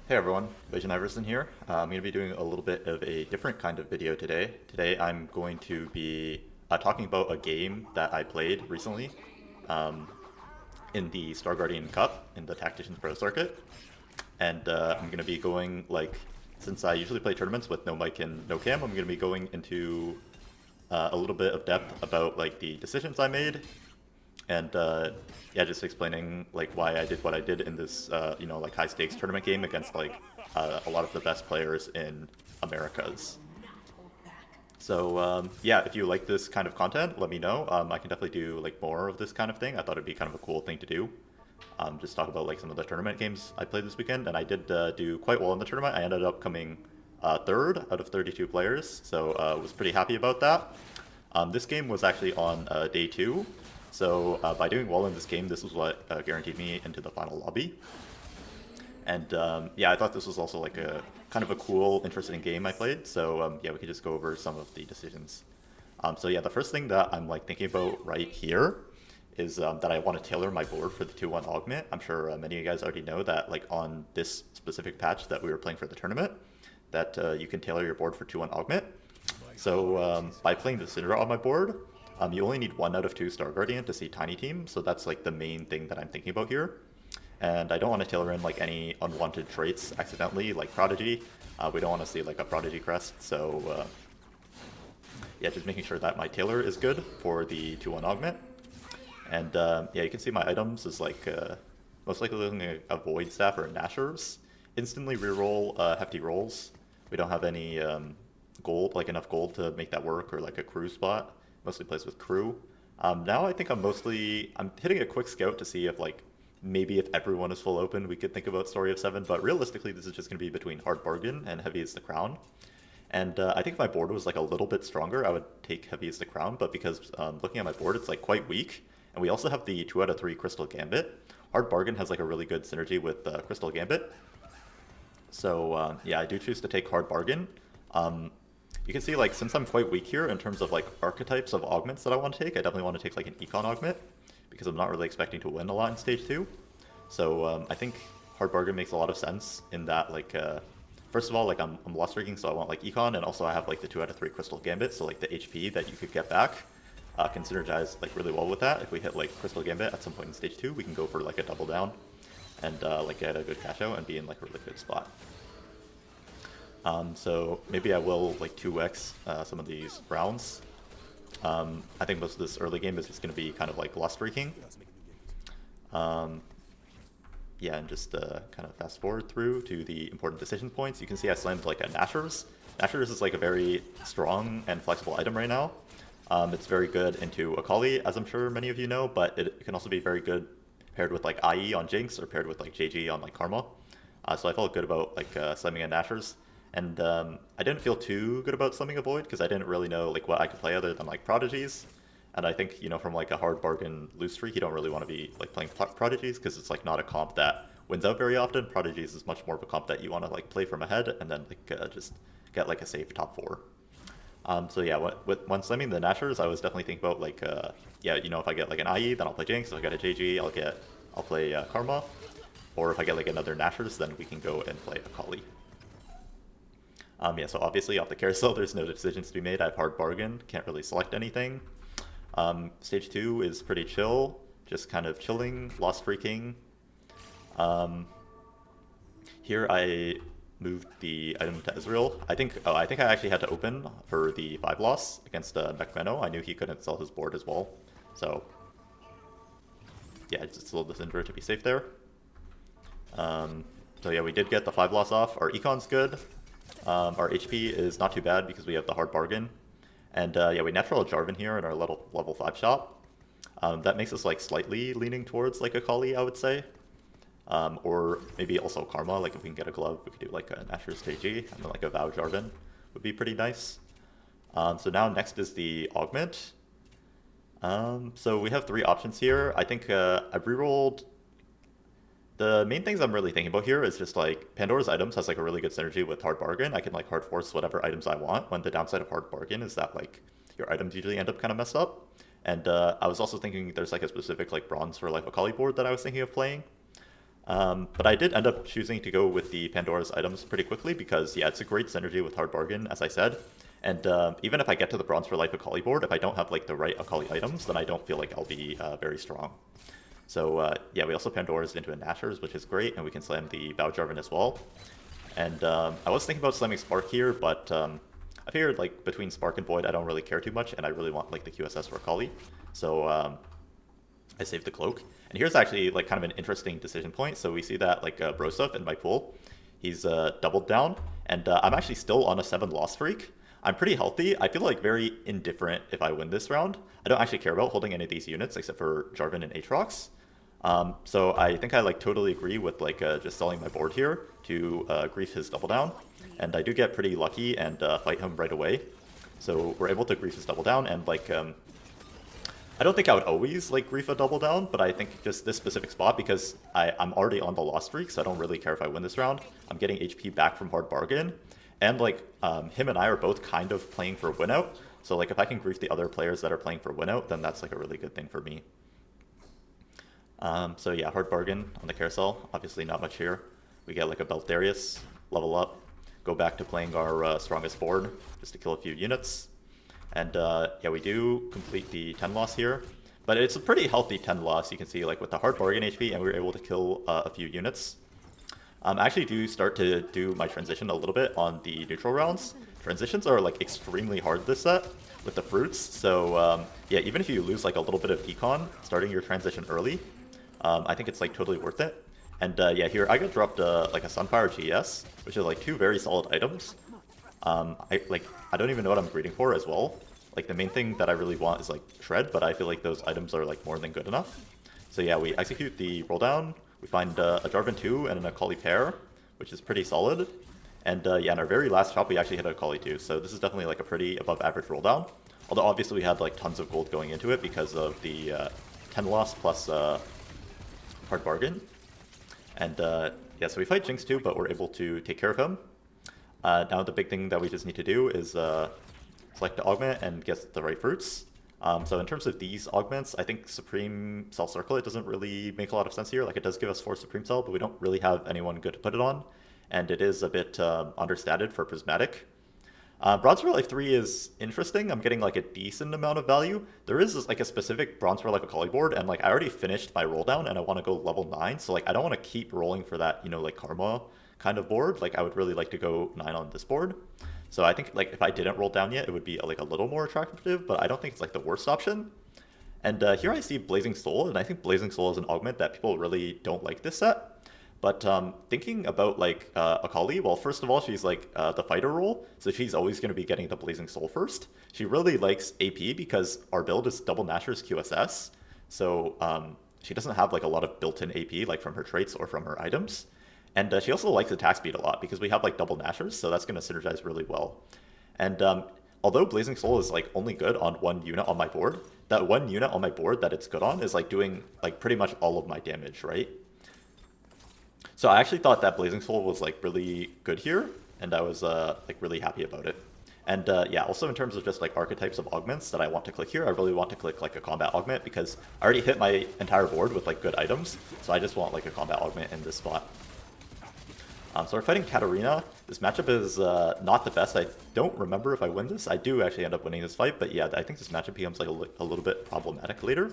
Hey everyone, Vision Iverson here. I'm going to be doing a little bit of a different kind of video today. Today I'm going to be talking about a game that I played recently in the Star Guardian Cup in the Tacticians Pro Circuit. And I'm going to be going, since I usually play tournaments with no mic and no cam, I'm going to be going into a little bit of depth about the decisions I made and yeah, just explaining why I did what I did in this high stakes tournament game against a lot of the best players in Americas. So yeah, if you like this kind of content, let me know. I can definitely do more of this kind of thing. I thought it'd be kind of a cool thing to do. Just talk about some of the tournament games I played this weekend, and I did do quite well in the tournament. I ended up coming third out of 32 players, so was pretty happy about that. This game was actually on day two, so by doing well in this game, this was what guaranteed me into the final lobby. And yeah, I thought this was also a kind of a cool, interesting game I played. So yeah, we could just go over some of the decisions. So yeah, the first thing that I'm thinking about right here is that I want to tailor my board for the 2-1 augment. I'm sure many of you guys already know that on this specific patch that we were playing for the tournament, that you can tailor your board for 2-1 augment. So by playing the Syndra on my board, you only need 1 out of 2 Star Guardian to see Tiny Team, so that's the main thing that I'm thinking about here. And I don't want to tailor in any unwanted traits accidentally, like Prodigy. We don't want to see a Prodigy crest, so yeah, just making sure that my tailor is good for the 2-1 augment. And yeah, you can see my items is most likely looking a Void Staff or a Nashers. Instantly reroll hefty rolls. We don't have any gold, enough gold to make that work, or a crew spot. Mostly plays with crew. Now I think I'm hitting a quick scout to see if maybe if everyone is full open, we could think about Story of 7, but realistically this is just going to be between Hard Bargain and Heavy as the Crown. And I think if my board was a little bit stronger, I would take Heavy as the Crown, but because looking at my board, it's quite weak. And we also have the 2 out of 3 Crystal Gambit. Hard Bargain has a really good synergy with Crystal Gambit. So yeah, I do choose to take Hard Bargain. You can see since I'm quite weak here in terms of archetypes of augments that I want to take, I definitely want to take an Econ augment, because I'm not really expecting to win a lot in stage 2. So I think Hard Bargain makes a lot of sense in that first of all, I'm loss streaking, so I want Econ, and also I have the 2 out of 3 Crystal Gambit, so the HP that you could get back can synergize really well with that. If we hit Crystal Gambit at some point in stage 2, we can go for a double down and get a good cash out and be in a really good spot. So maybe I will 2x some of these rounds. I think most of this early game is just going to be kind of loss streaking. Yeah, and just kind of fast forward through to the important decision points. You can see I slammed a Nashers. Nashers is a very strong and flexible item right now. It's very good into Akali, as I'm sure many of you know, but it can also be very good paired with IE on Jinx or paired with JG on Karma. So I felt good about slamming a Nashers. And I didn't feel too good about slamming a Void because I didn't really know what I could play other than Prodigies. And I think, from a Hard Bargain loose streak, you don't really want to be playing Prodigies because it's not a comp that wins out very often. Prodigies is much more of a comp that you want to play from ahead and then just get a safe top 4. So yeah, when slamming the Nashers, I was definitely thinking about yeah, if I get an IE, then I'll play Jinx. If I get a JG, I'll play Karma. Or if I get another Nashers, then we can go and play Akali. Yeah, so obviously off the carousel, there's no decisions to be made. I have Hard Bargain, can't really select anything. Stage 2 is pretty chill, just kind of chilling, loss streaking. Here I moved the item to Ezreal. I think I actually had to open for the 5 loss against Mekmeno. I knew he couldn't sell his board as well. So yeah, just sold the Syndra to be safe there. So yeah, we did get the 5 loss off. Our Econ's good. Our HP is not too bad because we have the Hard Bargain. And yeah, we natural Jarvan here in our level 5 shop. That makes us slightly leaning towards Akali, I would say. Or maybe also Karma, if we can get a glove, we could do a Nashor's JG, and then a Vow Jarvan would be pretty nice. So now next is the Augment. So we have 3 options here. I think I've rerolled. The main things I'm really thinking about here is just Pandora's items has a really good synergy with Hard Bargain. I can hard force whatever items I want, when the downside of Hard Bargain is that your items usually end up kind of messed up. And I was also thinking there's a specific bronze for Akali board that I was thinking of playing. But I did end up choosing to go with the Pandora's items pretty quickly because, yeah, it's a great synergy with Hard Bargain, as I said. And even if I get to the Bronze for Life Akali board, if I don't have like the right Akali items, then I don't feel like I'll be very strong. So yeah, we also Pandora's into a Nashor's, which is great, and we can slam the Bao Jarvan as well. And I was thinking about slamming Spark here, but I figured like between Spark and Void, I don't really care too much, and I really want like the QSS for Akali. So I saved the Cloak. And here's actually like kind of an interesting decision point. So we see that like Broseph in my pool, he's doubled down, and I'm actually still on a 7-loss streak. I'm pretty healthy. I feel like very indifferent if I win this round. I don't actually care about holding any of these units except for Jarvan and Aatrox. So I think I like totally agree with like just selling my board here to grief his double down. And I do get pretty lucky and fight him right away. So we're able to grief his double down, and like I don't think I would always like grief a double down, but I think just this specific spot, because I'm already on the loss streak, so I don't really care if I win this round. I'm getting HP back from Hard Bargain, and like him and I are both kind of playing for win out. So like if I can grief the other players that are playing for win out, then that's like a really good thing for me. So yeah, Hard Bargain on the carousel. Obviously not much here. We get like a Beltharius, level up, go back to playing our strongest board just to kill a few units. And yeah, we do complete the 10 loss here, but it's a pretty healthy 10 loss. You can see like with the Hard Bargain HP, and we were able to kill a few units. I actually do start to do my transition a little bit on the neutral rounds. Transitions are like extremely hard this set with the fruits, so yeah, even if you lose like a little bit of econ starting your transition early, I think it's like totally worth it. And yeah, here I got dropped like a Sunfire GS, which is like 2 very solid items. I don't even know what I'm greeting for as well. Like the main thing that I really want is like Shred, but I feel like those items are like more than good enough. So yeah, we execute the roll down. We find a Jarvan 2 and an Akali pair, which is pretty solid. And yeah, in our very last shot, we actually hit a Akali 2. So this is definitely like a pretty above average roll down. Although obviously we had like tons of gold going into it because of the 10 loss plus Hard Bargain. And yeah, so we fight Jinx too, but we're able to take care of him. Now the big thing that we just need to do is select the augment and get the right fruits. So in terms of these augments, I think Supreme Cell Circle, it doesn't really make a lot of sense here. Like it does give us 4 Supreme Cell, but we don't really have anyone good to put it on. And it is a bit understated for Prismatic. Bronze for Life 3 is interesting. I'm getting like a decent amount of value. There is like a specific Bronze for Life Akali board, and like I already finished my roll down and I want to go level 9. So like I don't want to keep rolling for that, you know, like Karma kind of board. Like I would really like to go 9 on this board. So I think like if I didn't roll down yet, it would be like a little more attractive, but I don't think it's like the worst option. And here I see Blazing Soul, and I think Blazing Soul is an augment that people really don't like this set. But thinking about like Akali, well, first of all, she's like the fighter role, so she's always going to be getting the Blazing Soul first. She really likes AP because our build is double Nashor's QSS, so she doesn't have like a lot of built-in AP like from her traits or from her items. And she also likes attack speed a lot because we have like double Nashors, so that's going to synergize really well. And although Blazing Soul is like only good on 1 unit on my board, that 1 unit on my board that it's good on is like doing like pretty much all of my damage, right? So I actually thought that Blazing Soul was like really good here, and I was like really happy about it. And yeah, also in terms of just like archetypes of augments that I want to click here, I really want to click like a combat augment because I already hit my entire board with like good items, so I just want like a combat augment in this spot. So we're fighting Katarina. This matchup is not the best. I don't remember if I win this. I do actually end up winning this fight, but yeah, I think this matchup becomes like a little bit problematic later.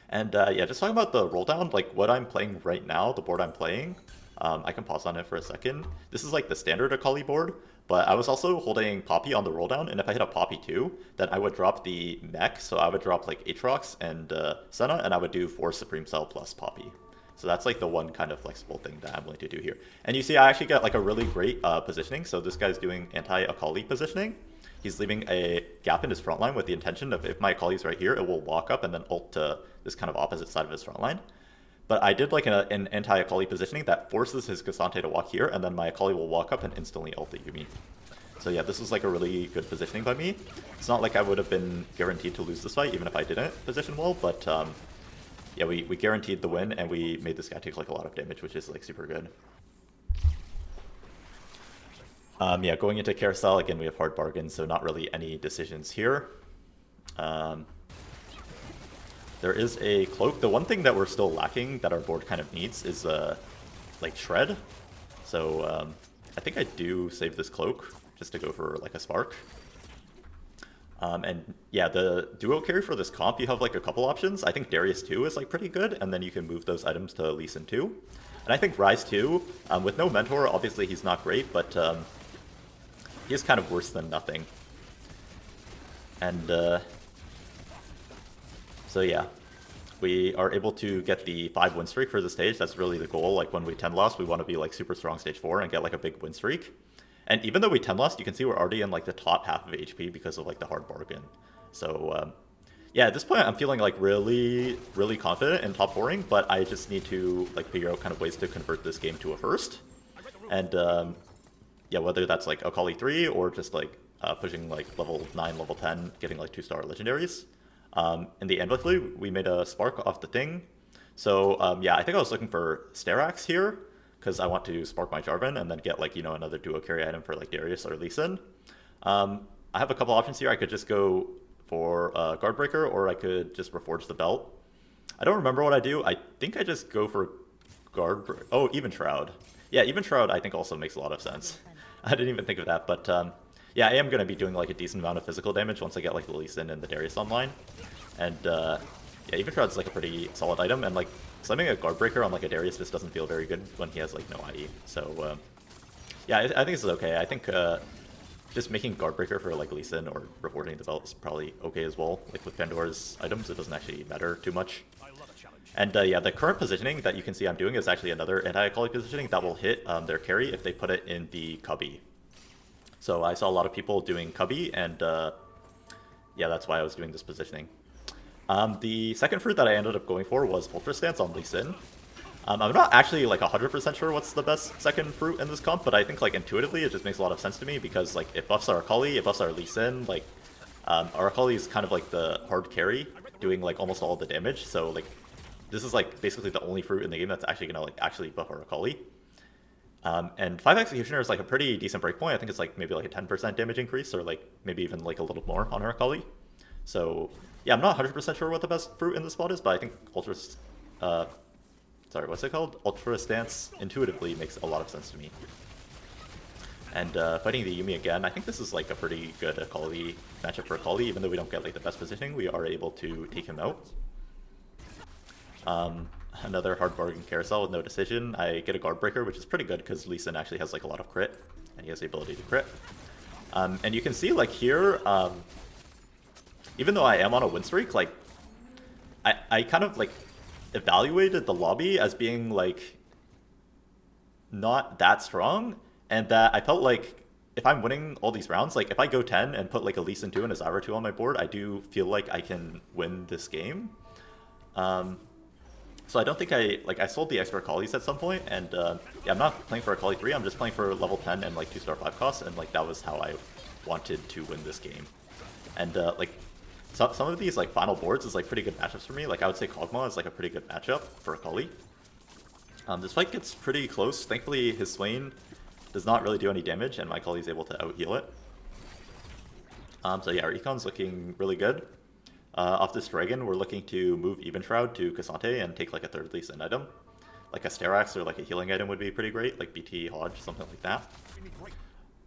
And yeah, just talking about the roll down, like what I'm playing right now, the board I'm playing, I can pause on it for a second. This is like the standard Akali board, but I was also holding Poppy on the roll down, and if I hit a Poppy too, then I would drop the mech, so I would drop like Aatrox and Senna, and I would do 4 Supreme Cell plus Poppy. So that's like the one kind of flexible thing that I'm willing to do here. And you see I actually get like a really great positioning, so this guy's doing anti-Akali positioning. He's leaving a gap in his front line with the intention of if my Akali's right here, it will walk up and then ult to this kind of opposite side of his front line. But I did like an anti-Akali positioning that forces his Cassante to walk here, and then my Akali will walk up and instantly ult the Yuumi. So yeah, this is like a really good positioning by me. It's not like I would have been guaranteed to lose this fight even if I didn't position well, but yeah, we guaranteed the win, and we made this guy take like a lot of damage, which is like super good. Yeah, going into Carousel, again, we have Hard Bargain, so not really any decisions here. There is a cloak. The one thing that we're still lacking that our board kind of needs is like shred. So I think I do save this cloak just to go for like a spark. And yeah, the duo carry for this comp, you have like a couple options. I think Darius 2 is like pretty good, and then you can move those items to Lee Sin 2. And I think Rise 2, with no mentor, obviously he's not great, but he is kind of worse than nothing. And so yeah, we are able to get the 5 win streak for the stage. That's really the goal. Like when we 10 lost, we want to be like super strong stage 4 and get like a big win streak. And even though we 10 lost, you can see we're already in like the top half of HP because of like the hard bargain. So yeah, at this point I'm feeling like really confident in top 4ing, but I just need to like figure out kind of ways to convert this game to a first. And yeah, whether that's like Akali 3 or just like pushing like level 9, level 10, getting like 2-star legendaries. In the end, luckily, we made a spark off the thing. So yeah, I think I was looking for Sterax here, because I want to spark my Jarvan and then get like, you know, another duo carry item for like Darius or Lee Sin. I have a couple options here. I could just go for Guardbreaker, or I could just reforge the belt. I don't remember what I do. I think I just go for oh, Even Shroud. Yeah, Even Shroud I think also makes a lot of sense. I didn't even think of that, but yeah, I am going to be doing like a decent amount of physical damage once I get like the Lee Sin and the Darius online. And yeah, Even Shroud's like a pretty solid item, and like slamming a Guardbreaker on like a Darius just doesn't feel very good when he has like no IE. So yeah, I think this is okay. I think just making Guardbreaker for like Lee Sin or reporting the belt is probably okay as well. Like with Pandora's items, it doesn't actually matter too much. And yeah, the current positioning that you can see I'm doing is actually another anti-Akali positioning that will hit their carry if they put it in the cubby. So I saw a lot of people doing cubby, and yeah, that's why I was doing this positioning. The second fruit that I ended up going for was Ultra Stance on Lee Sin. I'm not actually like 100% sure what's the best second fruit in this comp, but I think like intuitively it just makes a lot of sense to me, because like it buffs our Akali, it buffs our Lee Sin. Like our Akali is kind of like the hard carry, doing like almost all the damage. So like this is like basically the only fruit in the game that's actually gonna like actually buff our Akali. And 5 Executioner is like a pretty decent breakpoint. I think it's like maybe like a 10% damage increase, or like maybe even like a little more on our Akali. So yeah, I'm not 100% sure what the best fruit in this spot is, but I think sorry, what's it called? Ultra Stance intuitively makes a lot of sense to me. And fighting the Yuumi again, I think this is like a pretty good Akali matchup for Akali. Even though we don't get like the best positioning, we are able to take him out. Another hard bargain carousel with no decision. I get a Guardbreaker, which is pretty good because Lee Sin actually has like a lot of crit, and he has the ability to crit. And you can see like here, even though I am on a win streak, like I kind of like evaluated the lobby as being like not that strong, and that I felt like if I'm winning all these rounds, like if I go 10 and put like a Lee Sin 2 and a Zyra 2 on my board, I do feel like I can win this game. So I don't think I sold the extra Akalis at some point, and yeah, I'm not playing for Akali 3, I'm just playing for level 10 and like 2-star 5 costs, and like that was how I wanted to win this game. And like some of these like final boards is like pretty good matchups for me. Like I would say Kog'Maw is like a pretty good matchup for Akali. This fight gets pretty close. Thankfully his Swain does not really do any damage, and my Akali is able to out-heal it. So yeah, our econ's looking really good. Off this dragon, we're looking to move Even Shroud to Cassante and take like a third Lee Sin item. Like a Sterax or like a healing item would be pretty great, like BT Hodge, something like that.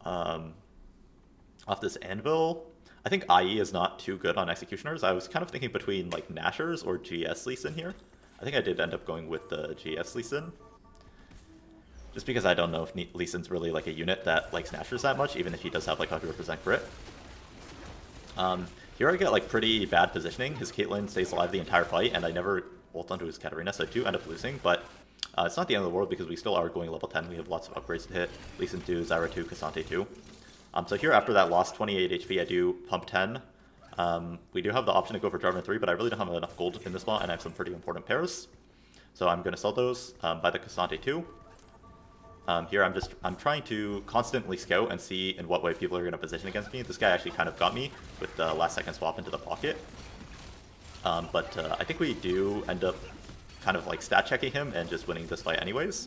Off this Anvil, I think IE is not too good on Executioners. I was kind of thinking between like Nashers or GS Lee Sin here. I think I did end up going with the GS Lee Sin. Just because I don't know if Lee Sin's really like a unit that likes Nashers that much, even if he does have like 100% crit. Here I get like pretty bad positioning. His Caitlyn stays alive the entire fight, and I never ult onto his Katarina, so I do end up losing, but it's not the end of the world because we still are going level 10. We have lots of upgrades to hit. Lee Sin 2, Zyra 2, Cassante 2. So here after that lost 28 HP, I do pump 10. We do have the option to go for Jarvan 3, but I really don't have enough gold in this spot, and I have some pretty important pairs. So I'm going to sell those, buy the Cassante 2. Here I'm trying to constantly scout and see in what way people are going to position against me. This guy actually kind of got me with the last second swap into the pocket. But I think we do end up kind of like stat checking him and just winning this fight anyways.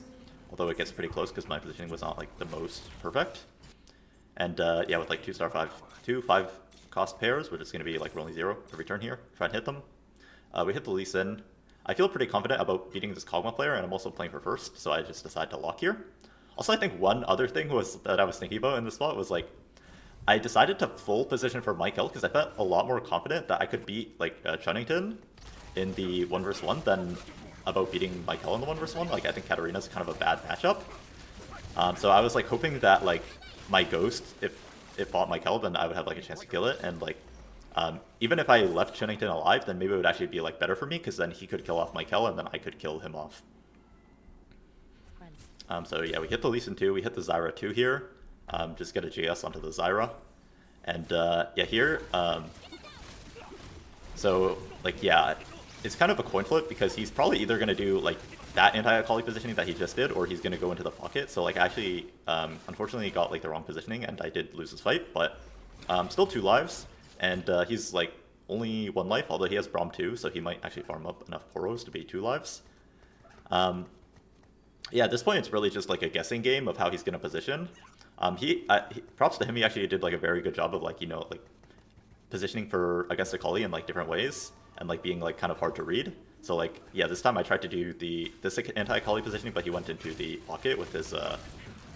Although it gets pretty close because my positioning was not like the most perfect. And yeah, with like 2-star 5 cost pairs, we're just going to be like rolling 0 every turn here, try and hit them. We hit the Lee Sin. I feel pretty confident about beating this Kog'Maw player, and I'm also playing for first, so I just decided to lock here. Also, I think one other thing was that I was thinking about in this spot was like, I decided to full position for Michael because I felt a lot more confident that I could beat like Chunnington in the 1v1 than about beating Michael in the 1v1. Like I think Katarina's kind of a bad matchup. So I was like hoping that like my Ghost, if it fought Michael, then I would have like a chance to kill it. And like even if I left Chunnington alive, then maybe it would actually be like better for me because then he could kill off Michael and then I could kill him off. So yeah, we hit the Lee Sin 2, we hit the Zyra 2 here. Just get a JS onto the Zyra. And yeah, here, so like yeah, it's kind of a coin flip because he's probably either going to do like that anti-Akali positioning that he just did, or he's going to go into the pocket. So like I actually, unfortunately got like the wrong positioning and I did lose this fight, but still 2 lives. And he's like only 1 life, although he has Braum 2, so he might actually farm up enough Poros to be 2 lives. Yeah, at this point it's really just like a guessing game of how he's going to position. Props to him, he actually did like a very good job of like, you know, like positioning for against Akali in like different ways and like being like kind of hard to read. So like, yeah, this time I tried to do this anti-Akali positioning, but he went into the pocket with his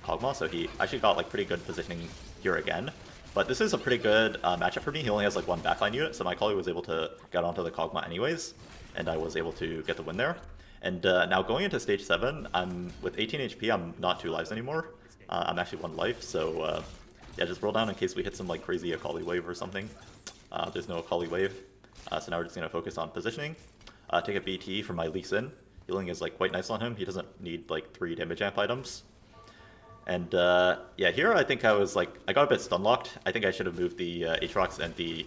Kog'Maw, so he actually got like pretty good positioning here again. But this is a pretty good matchup for me. He only has like 1 backline unit, so my Akali was able to get onto the Kog'Maw anyways, and I was able to get the win there. And now going into stage 7, I'm with 18 HP, I'm not 2 lives anymore. I'm actually 1 life, so yeah, just roll down in case we hit some like crazy Akali wave or something. There's no Akali wave, so now we're just going to focus on positioning. Take a BT for my Lee Sin. Healing is like quite nice on him, he doesn't need like 3 damage amp items. And yeah, here I think I got a bit stun locked. I think I should have moved the Aatrox and the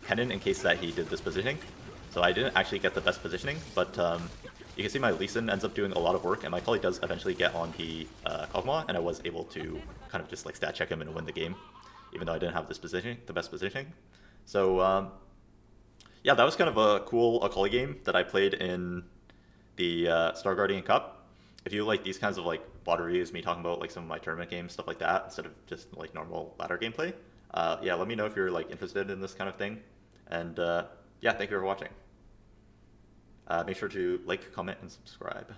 Kennen in case that he did this positioning. So I didn't actually get the best positioning, but you can see my Lee Sin ends up doing a lot of work, and my Akali does eventually get on the Kog'Maw, and I was able to kind of just like stat check him and win the game, even though I didn't have this positioning, the best positioning. So yeah, that was kind of a cool Akali game that I played in the Star Guardian Cup. If you like these kinds of like VOD reviews, me talking about like some of my tournament games, stuff like that, instead of just like normal ladder gameplay, yeah, let me know if you're like interested in this kind of thing. And yeah, thank you for watching. Make sure to like, comment, and subscribe.